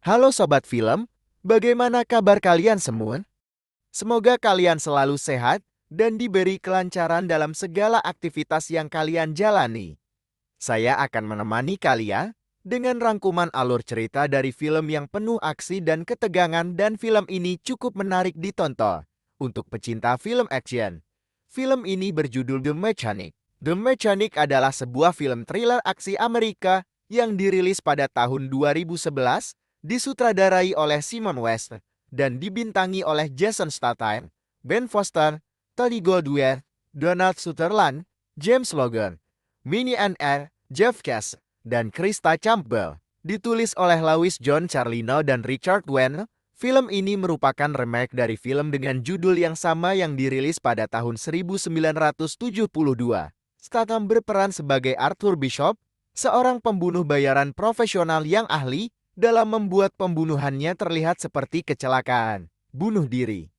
Halo Sobat Film, bagaimana kabar kalian semua? Semoga kalian selalu sehat dan diberi kelancaran dalam segala aktivitas yang kalian jalani. Saya akan menemani kalian dengan rangkuman alur cerita dari film yang penuh aksi dan ketegangan, dan film ini cukup menarik ditonton untuk pecinta film action. Film ini berjudul The Mechanic. The Mechanic adalah sebuah film thriller aksi Amerika yang dirilis pada tahun 2011, disutradarai oleh Simon West, dan dibintangi oleh Jason Statham, Ben Foster, Tony Goldwyn, Donald Sutherland, James Logan, Minnie N.R., Jeff Cash, dan Krista Campbell. Ditulis oleh Lewis John Carlino dan Richard Wenner, film ini merupakan remake dari film dengan judul yang sama yang dirilis pada tahun 1972. Statham berperan sebagai Arthur Bishop, seorang pembunuh bayaran profesional yang ahli dalam membuat pembunuhannya terlihat seperti kecelakaan, bunuh diri,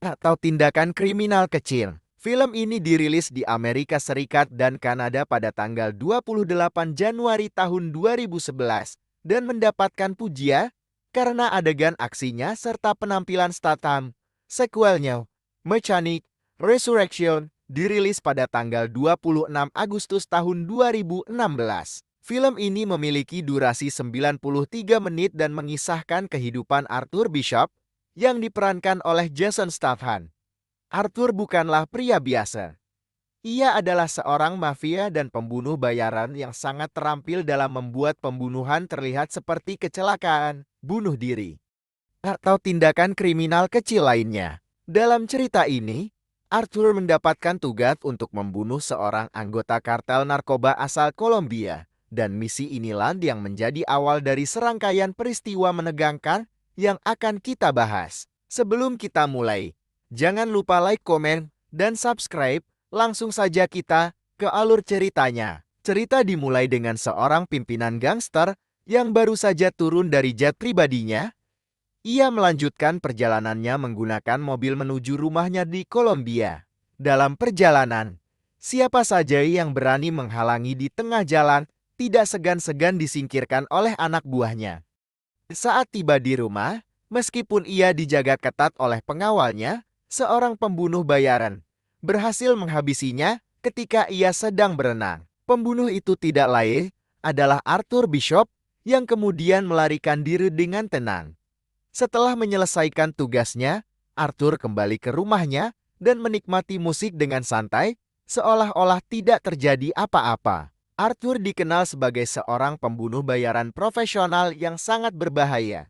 atau tindakan kriminal kecil. Film ini dirilis di Amerika Serikat dan Kanada pada tanggal 28 Januari tahun 2011 dan mendapatkan pujian karena adegan aksinya serta penampilan Statham. Sequelnya, Mechanic Resurrection, dirilis pada tanggal 26 Agustus tahun 2016. Film ini memiliki durasi 93 menit dan mengisahkan kehidupan Arthur Bishop yang diperankan oleh Jason Statham. Arthur bukanlah pria biasa. Ia adalah seorang mafia dan pembunuh bayaran yang sangat terampil dalam membuat pembunuhan terlihat seperti kecelakaan, bunuh diri, atau tindakan kriminal kecil lainnya. Dalam cerita ini, Arthur mendapatkan tugas untuk membunuh seorang anggota kartel narkoba asal Kolombia, dan misi inilah yang menjadi awal dari serangkaian peristiwa menegangkan yang akan kita bahas. Sebelum kita mulai, jangan lupa like, komen, dan subscribe. Langsung saja kita ke alur ceritanya. Cerita dimulai dengan seorang pimpinan gangster yang baru saja turun dari jet pribadinya. Ia melanjutkan perjalanannya menggunakan mobil menuju rumahnya di Kolombia. Dalam perjalanan, siapa saja yang berani menghalangi di tengah jalan tidak segan-segan disingkirkan oleh anak buahnya. Saat tiba di rumah, meskipun ia dijaga ketat oleh pengawalnya, seorang pembunuh bayaran berhasil menghabisinya ketika ia sedang berenang. Pembunuh itu tidak lain adalah Arthur Bishop yang kemudian melarikan diri dengan tenang. Setelah menyelesaikan tugasnya, Arthur kembali ke rumahnya dan menikmati musik dengan santai, seolah-olah tidak terjadi apa-apa. Arthur dikenal sebagai seorang pembunuh bayaran profesional yang sangat berbahaya.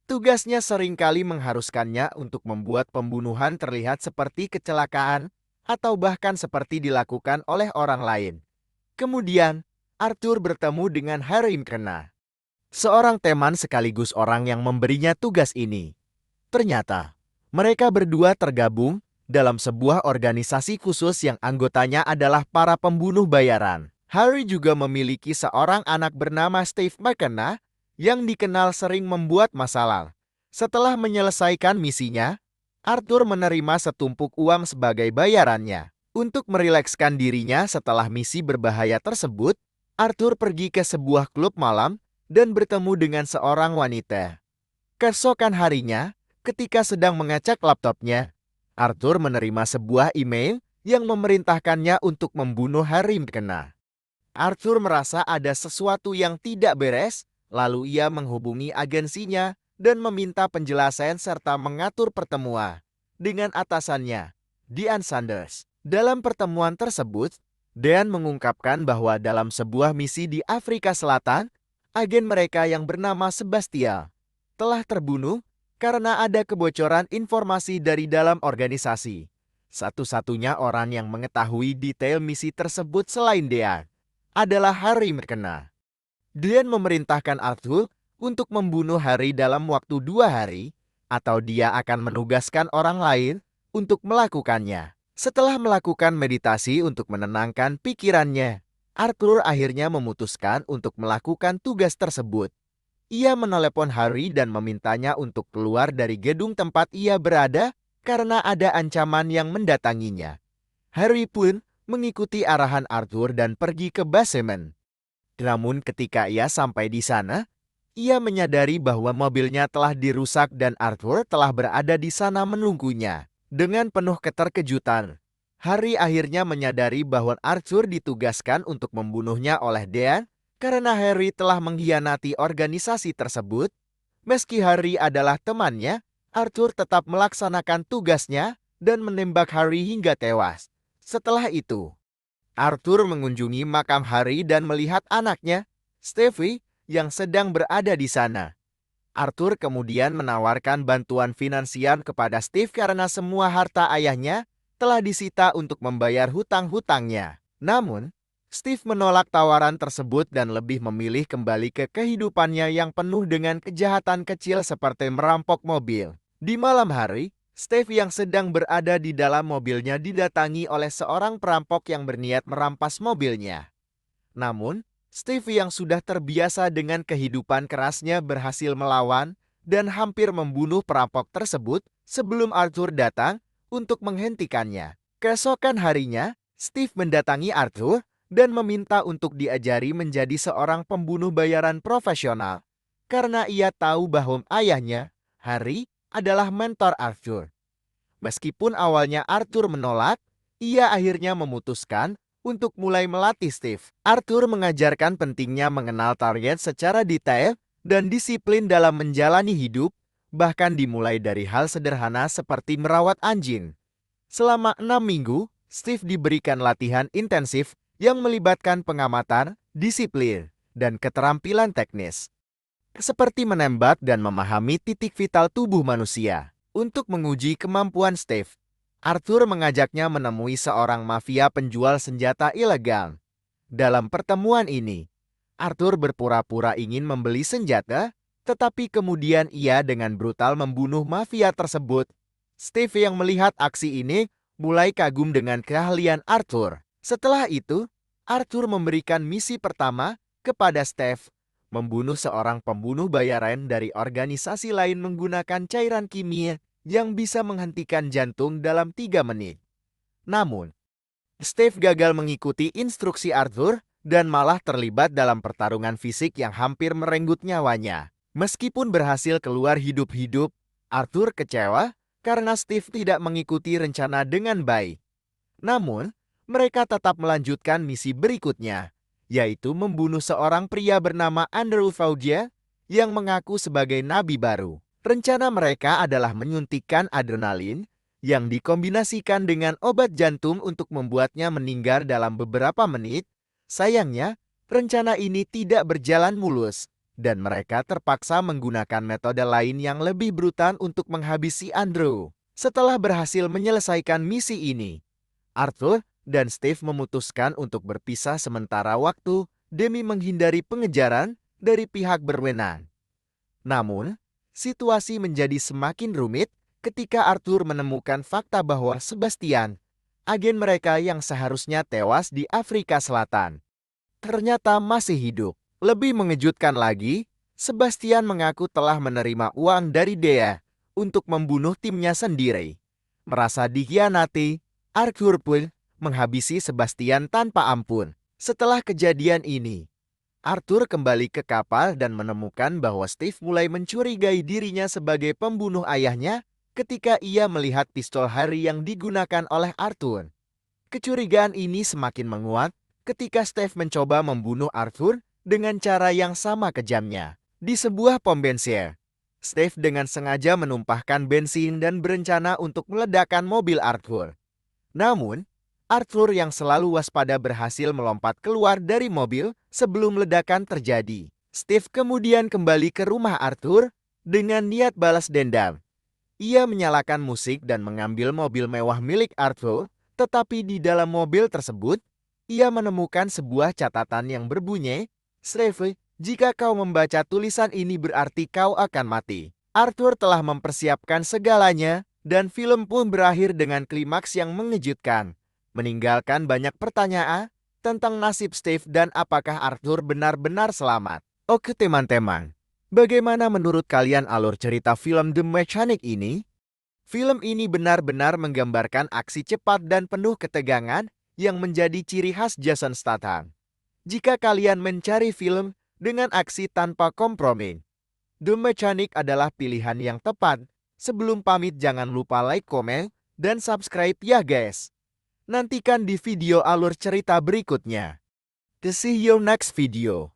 Tugasnya seringkali mengharuskannya untuk membuat pembunuhan terlihat seperti kecelakaan atau bahkan seperti dilakukan oleh orang lain. Kemudian, Arthur bertemu dengan Harry McKenna, seorang teman sekaligus orang yang memberinya tugas ini. Ternyata, mereka berdua tergabung dalam sebuah organisasi khusus yang anggotanya adalah para pembunuh bayaran. Harry juga memiliki seorang anak bernama Steve McKenna yang dikenal sering membuat masalah. Setelah menyelesaikan misinya, Arthur menerima setumpuk uang sebagai bayarannya. Untuk merilekskan dirinya setelah misi berbahaya tersebut, Arthur pergi ke sebuah klub malam dan bertemu dengan seorang wanita. Keesokan harinya, ketika sedang mengecek laptopnya, Arthur menerima sebuah email yang memerintahkannya untuk membunuh Harry McKenna. Arthur merasa ada sesuatu yang tidak beres, lalu ia menghubungi agensinya dan meminta penjelasan serta mengatur pertemuan dengan atasannya, Dean Sanders. Dalam pertemuan tersebut, Dean mengungkapkan bahwa dalam sebuah misi di Afrika Selatan, agen mereka yang bernama Sebastian telah terbunuh karena ada kebocoran informasi dari dalam organisasi. Satu-satunya orang yang mengetahui detail misi tersebut selain Dean adalah Harry McKenna. Dean memerintahkan Arthur untuk membunuh Harry dalam waktu 2 hari, atau dia akan menugaskan orang lain untuk melakukannya. Setelah melakukan meditasi untuk menenangkan pikirannya, Arthur akhirnya memutuskan untuk melakukan tugas tersebut. Ia menelepon Harry dan memintanya untuk keluar dari gedung tempat ia berada karena ada ancaman yang mendatanginya. Harry pun mengikuti arahan Arthur dan pergi ke basement. Namun ketika ia sampai di sana, Ia menyadari bahwa mobilnya telah dirusak dan Arthur telah berada di sana menunggunya. Dengan penuh keterkejutan, Harry akhirnya menyadari bahwa Arthur ditugaskan untuk membunuhnya oleh Dean karena Harry telah mengkhianati organisasi tersebut. Meski Harry adalah temannya, Arthur tetap melaksanakan tugasnya dan menembak Harry hingga tewas. Setelah itu, Arthur mengunjungi makam Harry dan melihat anaknya, Stevie, yang sedang berada di sana. Arthur kemudian menawarkan bantuan finansial kepada Steve karena semua harta ayahnya telah disita untuk membayar hutang-hutangnya. Namun, Steve menolak tawaran tersebut dan lebih memilih kembali ke kehidupannya yang penuh dengan kejahatan kecil seperti merampok mobil. Di malam hari, Steve yang sedang berada di dalam mobilnya didatangi oleh seorang perampok yang berniat merampas mobilnya. Namun, Steve yang sudah terbiasa dengan kehidupan kerasnya berhasil melawan dan hampir membunuh perampok tersebut sebelum Arthur datang untuk menghentikannya. Keesokan harinya, Steve mendatangi Arthur dan meminta untuk diajari menjadi seorang pembunuh bayaran profesional karena ia tahu bahwa ayahnya, Harry, adalah mentor Arthur. Meskipun awalnya Arthur menolak, ia akhirnya memutuskan untuk mulai melatih Steve. Arthur mengajarkan pentingnya mengenal target secara detail dan disiplin dalam menjalani hidup, bahkan dimulai dari hal sederhana seperti merawat anjing. Selama 6 minggu, Steve diberikan latihan intensif yang melibatkan pengamatan, disiplin, dan keterampilan teknis, seperti menembak dan memahami titik vital tubuh manusia. Untuk menguji kemampuan Steve, Arthur mengajaknya menemui seorang mafia penjual senjata ilegal. Dalam pertemuan ini, Arthur berpura-pura ingin membeli senjata, tetapi kemudian ia dengan brutal membunuh mafia tersebut. Steve yang melihat aksi ini mulai kagum dengan keahlian Arthur. Setelah itu, Arthur memberikan misi pertama kepada Steve, membunuh seorang pembunuh bayaran dari organisasi lain menggunakan cairan kimia yang bisa menghentikan jantung dalam 3 menit. Namun, Steve gagal mengikuti instruksi Arthur dan malah terlibat dalam pertarungan fisik yang hampir merenggut nyawanya. Meskipun berhasil keluar hidup-hidup, Arthur kecewa karena Steve tidak mengikuti rencana dengan baik. Namun, mereka tetap melanjutkan misi berikutnya, yaitu membunuh seorang pria bernama Andrew Faugia yang mengaku sebagai nabi baru. Rencana mereka adalah menyuntikkan adrenalin yang dikombinasikan dengan obat jantung untuk membuatnya meninggal dalam beberapa menit. Sayangnya, rencana ini tidak berjalan mulus, dan mereka terpaksa menggunakan metode lain yang lebih brutal untuk menghabisi Andrew. Setelah berhasil menyelesaikan misi ini, Arthur dan Steve memutuskan untuk berpisah sementara waktu demi menghindari pengejaran dari pihak berwenang. Namun, situasi menjadi semakin rumit ketika Arthur menemukan fakta bahwa Sebastian, agen mereka yang seharusnya tewas di Afrika Selatan, ternyata masih hidup. Lebih mengejutkan lagi, Sebastian mengaku telah menerima uang dari Dea untuk membunuh timnya sendiri. Merasa dikhianati, Arthur pun menghabisi Sebastian tanpa ampun. Setelah kejadian ini, Arthur kembali ke kapal dan menemukan bahwa Steve mulai mencurigai dirinya sebagai pembunuh ayahnya ketika ia melihat pistol Harry yang digunakan oleh Arthur. Kecurigaan ini semakin menguat ketika Steve mencoba membunuh Arthur dengan cara yang sama kejamnya. Di sebuah pom bensin, Steve dengan sengaja menumpahkan bensin dan berencana untuk meledakkan mobil Arthur. Namun, Arthur yang selalu waspada berhasil melompat keluar dari mobil sebelum ledakan terjadi. Steve kemudian kembali ke rumah Arthur dengan niat balas dendam. Ia menyalakan musik dan mengambil mobil mewah milik Arthur, tetapi di dalam mobil tersebut, ia menemukan sebuah catatan yang berbunyi, "Steve, jika kau membaca tulisan ini berarti kau akan mati." Arthur telah mempersiapkan segalanya, dan film pun berakhir dengan klimaks yang mengejutkan, meninggalkan banyak pertanyaan tentang nasib Steve dan apakah Arthur benar-benar selamat. Oke teman-teman, bagaimana menurut kalian alur cerita film The Mechanic ini? Film ini benar-benar menggambarkan aksi cepat dan penuh ketegangan yang menjadi ciri khas Jason Statham. Jika kalian mencari film dengan aksi tanpa kompromi, The Mechanic adalah pilihan yang tepat. Sebelum pamit jangan lupa like, komen, dan subscribe ya guys. Nantikan di video alur cerita berikutnya. See you next video.